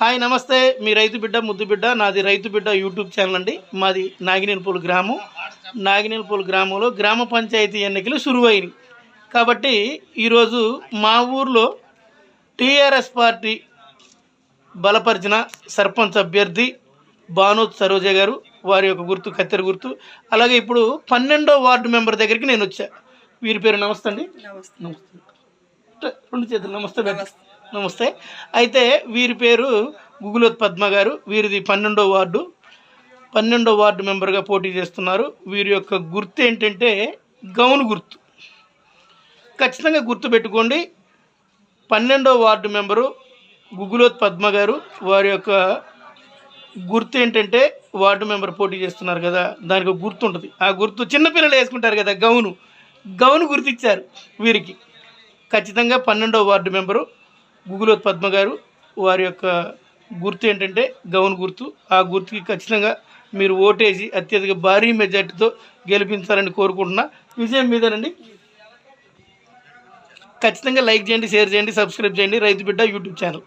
Hi నమస్తే. మీ రైతు బిడ్డ ముద్దు బిడ్డ. నాది రైతు బిడ్డ యూట్యూబ్ ఛానల్ అండి. మాది నాగినేనిపల్లి గ్రామం. నాగినేనిపల్లి గ్రామంలో గ్రామ పంచాయతీ ఎన్నికలు సురువైనవి కాబట్టి ఈరోజు మా ఊర్లో టీఆర్ఎస్ పార్టీ బలపరిచిన సర్పంచ్ అభ్యర్థి భానోత్ సరోజ గారు, వారి యొక్క గుర్తు కత్తెర గుర్తు. అలాగే ఇప్పుడు 12వ వార్డు మెంబర్ దగ్గరికి నేను వచ్చా. వీరి పేరు నమస్తే అండి. నమస్తే, రెండు చేతులు నమస్తే. నమస్తే. అయితే వీరి పేరు గుగులోత్ పద్మ గారు. వీరిది 12వ వార్డు మెంబర్గా పోటీ చేస్తున్నారు. వీరి యొక్క గుర్తు ఏంటంటే గౌను గుర్తు. ఖచ్చితంగా గుర్తుపెట్టుకోండి. 12వ వార్డు మెంబరు గుగులోత్ పద్మ గారు, వారి యొక్క గుర్తు ఏంటంటే వార్డు మెంబర్ పోటీ చేస్తున్నారు కదా, దానికి ఒక గుర్తు ఉంటుంది. ఆ గుర్తు చిన్నపిల్లలు వేసుకుంటారు కదా, గౌను గుర్తు ఇచ్చారు వీరికి. ఖచ్చితంగా 12వ వార్డు మెంబరు గుగులోత్ పద్మ గారు, వారి యొక్క గుర్తు ఏంటంటే గౌను గుర్తు. ఆ గుర్తుకి ఖచ్చితంగా మీరు ఓటేసి అత్యధిక భారీ మెజార్టీతో గెలిపించాలని కోరుకుంటున్నా. విజయం మీదేనండి. ఖచ్చితంగా లైక్ చేయండి, షేర్ చేయండి, సబ్స్క్రైబ్ చేయండి రైతు బిడ్డ యూట్యూబ్ ఛానల్.